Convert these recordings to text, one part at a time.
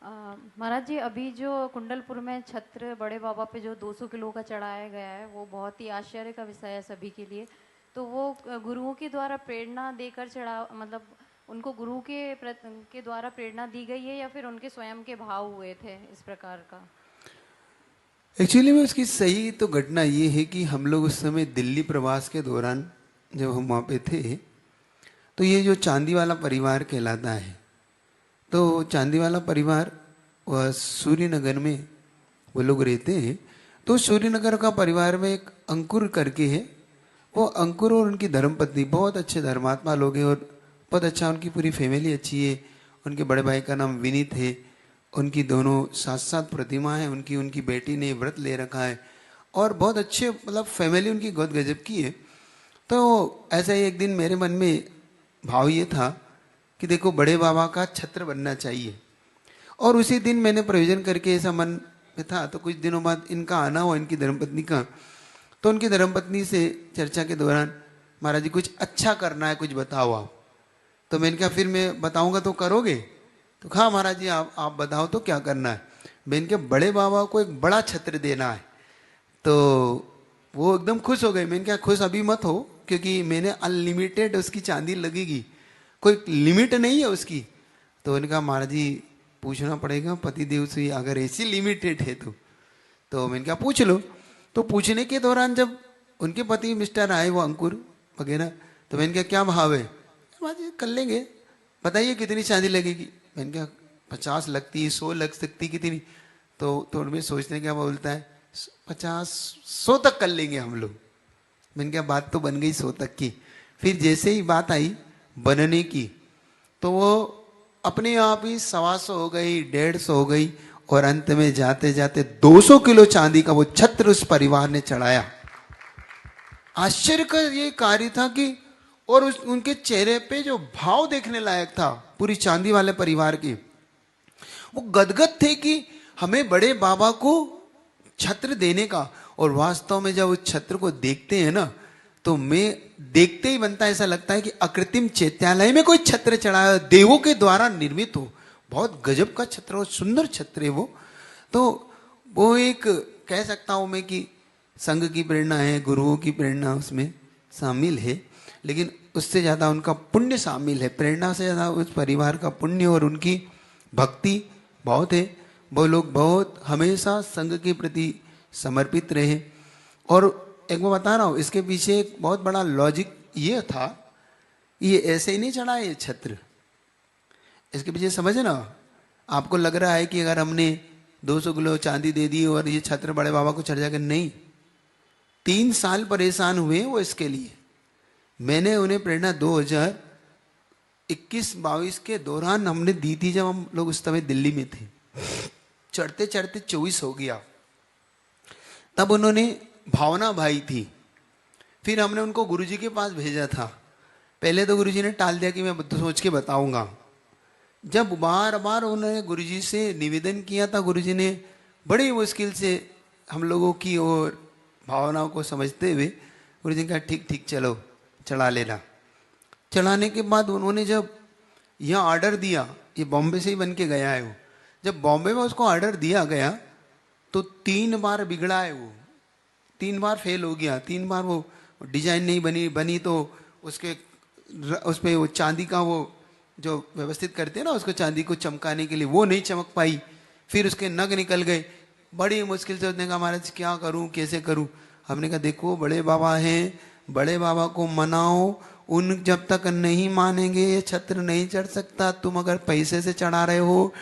महाराज जी, अभी जो कुंडलपुर में छत्र बड़े बाबा पे जो 200 किलो का चढ़ाया गया है, वो बहुत ही आश्चर्य का विषय है सभी के लिए। तो वो गुरुओं के द्वारा प्रेरणा देकर चढ़ा, मतलब उनको गुरु के द्वारा प्रेरणा दी गई है, या फिर उनके स्वयं के भाव हुए थे इस प्रकार का? एक्चुअली में उसकी सही तो घटना ये है कि हम लोग उस समय दिल्ली प्रवास के दौरान जब हम वहाँ पे थे, तो ये जो चांदी वाला परिवार कहलाता है, तो चांदी वाला परिवार वह सूर्यनगर में वो लोग रहते हैं। तो सूर्यनगर का परिवार में एक अंकुर करके है। वो अंकुर और उनकी धर्मपत्नी बहुत अच्छे धर्मात्मा लोग हैं और बहुत अच्छा, उनकी पूरी फैमिली अच्छी है। उनके बड़े भाई का नाम विनीत है। उनकी दोनों साथ साथ प्रतिमा है। उनकी उनकी बेटी ने व्रत ले रखा है और बहुत अच्छे, मतलब फैमिली उनकी बहुत गजब की है। तो ऐसा ही एक दिन मेरे मन में भाव ये था कि देखो, बड़े बाबा का छत्र बनना चाहिए। और उसी दिन मैंने प्रयोजन करके, ऐसा मन में था, तो कुछ दिनों बाद इनका आना हुआ, इनकी धर्मपत्नी का। तो उनकी धर्मपत्नी से चर्चा के दौरान, महाराज जी कुछ अच्छा करना है, कुछ बताओ आप। तो मैंने कहा फिर मैं बताऊंगा तो करोगे? तो हाँ महाराज जी, आप बताओ तो क्या करना है। मैंने कहा बड़े बाबा को एक बड़ा छत्र देना है। तो वो एकदम खुश हो गए। मैंने कहा खुश अभी मत हो, क्योंकि मैंने अनलिमिटेड उसकी चांदी लगेगी, कोई लिमिट नहीं है उसकी। तो उन्होंने कहा महाराज जी पूछना पड़ेगा पति देव से, अगर ऐसी लिमिटेड है तो मैंने कहा पूछ लो। तो पूछने के दौरान जब उनके पति मिस्टर आए, वो अंकुर वगैरह, तो मैंने कहा क्या भाव है? महाराज जी कर लेंगे, बताइए कितनी चांदी लगेगी। मैंने कहा 50 लगती, 100 लग सकती, कितनी? तो थोड़ी में सोचने क्या बोलता है, 50 100 तक कर लेंगे हम लोग। मैंने कहा बात तो बन गई 100 तक की। फिर जैसे ही बात आई बनने की, तो वो अपने आप ही 125 हो गई, 150 हो गई, और अंत में जाते जाते 200 किलो चांदी का वो छत्र उस परिवार ने चढ़ाया। आश्चर्य का ये कार्य था कि, और उनके चेहरे पे जो भाव देखने लायक था पूरी चांदी वाले परिवार के, वो गदगद थे कि हमें बड़े बाबा को छत्र देने का। और वास्तव में जब उस छत्र को देखते हैं ना, तो मैं देखते ही बनता ऐसा लगता है कि अकृत्रिम चैत्यालय में कोई छत्र चढ़ाया, देवों के द्वारा निर्मित हो। बहुत गजब का छत्र हो, सुंदर छत्र है वो। तो वो एक कह सकता हूं मैं कि संघ की प्रेरणा है, गुरुओं की प्रेरणा उसमें शामिल है, लेकिन उससे ज्यादा उनका पुण्य शामिल है। प्रेरणा से ज्यादा उस परिवार का पुण्य और उनकी भक्ति बहुत है। वो लोग बहुत हमेशा संघ के प्रति समर्पित रहे। और एक मैं बता रहा हूँ, इसके पीछे एक बहुत बड़ा लॉजिक ये था, ये ऐसे ही नहीं चढ़ा ये छत्र। इसके पीछे समझे ना, आपको लग रहा है कि अगर हमने 200 किलो चांदी दे दी और ये छत्र बड़े बाबा को चढ़ जाएगा, नहीं। 3 साल परेशान हुए वो इसके लिए। मैंने उन्हें प्रेरणा 2021-22 के दौरान हमने दी थी, जब हम लोग उस समय दिल्ली में थे। चढ़ते चढ़ते 24 हो गया। तब उन्होंने भावना भाई थी, फिर हमने उनको गुरुजी के पास भेजा था। पहले तो गुरुजी ने टाल दिया कि मैं सोच के बताऊंगा। जब बार बार उन्होंने गुरुजी से निवेदन किया था, गुरुजी ने बड़ी मुश्किल से हम लोगों की और भावनाओं को समझते हुए गुरुजी ने कहा ठीक ठीक चलो चढ़ा लेना। चढ़ाने के बाद उन्होंने जब यहाँ ऑर्डर दिया, ये बॉम्बे से ही बन के गया है वो, जब बॉम्बे में उसको ऑर्डर दिया गया तो 3 बार बिगड़ा है वो, 3 बार फेल हो गया। 3 बार वो डिजाइन नहीं बनी तो उसके उस पे वो चांदी का वो जो व्यवस्थित करते हैं ना उसको, चांदी को चमकाने के लिए, वो नहीं चमक पाई। फिर उसके नग निकल गए। बड़ी मुश्किल से उसने कहा महाराज क्या करूं, कैसे करूं? हमने कहा देखो बड़े बाबा हैं, बड़े बाबा को मनाओ, उन जब तक नहीं मानेंगे ये छत्र नहीं चढ़ सकता। तुम अगर पैसे से चढ़ा रहे हो,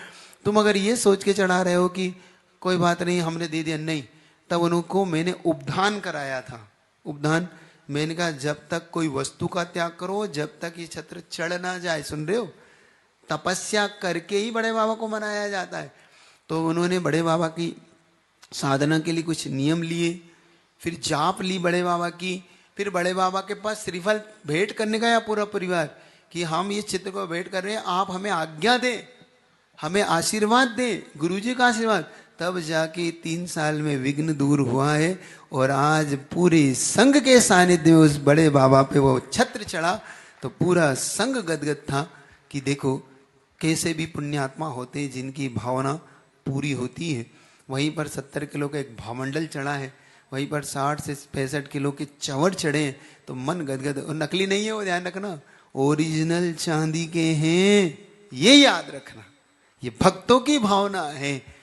तुम अगर ये सोच के चढ़ा रहे हो कि कोई बात नहीं हमने दे दिया, नहीं। तब उनको मैंने उपधान कराया था। उपधान, मैंने कहा जब तक कोई वस्तु का त्याग करो, जब तक ये छत्र चढ़ ना जाए, सुन रहे हो, तपस्या करके ही बड़े बाबा को मनाया जाता है। तो उन्होंने बड़े बाबा की साधना के लिए कुछ नियम लिए, फिर जाप ली बड़े बाबा की। फिर बड़े बाबा के पास श्रीफल भेंट करने गया पूरा परिवार कि हम ये चित्र को भेंट कर रहे हैं, आप हमें आज्ञा दें, हमें आशीर्वाद दें, गुरुजी का आशीर्वाद। तब जाके 3 साल में विघ्न दूर हुआ है और आज पूरे संघ के सानिध्य में उस बड़े बाबा पे वो छत्र चढ़ा तो पूरा संघ गदगद था कि देखो कैसे भी पुण्यात्मा होते हैं जिनकी भावना पूरी होती है। वहीं पर 70 किलो का एक भावमंडल चढ़ा है, वहीं पर 60 से 65 किलो के चंवर चढ़े हैं, तो मन गदगद। और नकली नहीं है वो, ध्यान रखना, ओरिजिनल चांदी के हैं, ये याद रखना। ये भक्तों की भावना है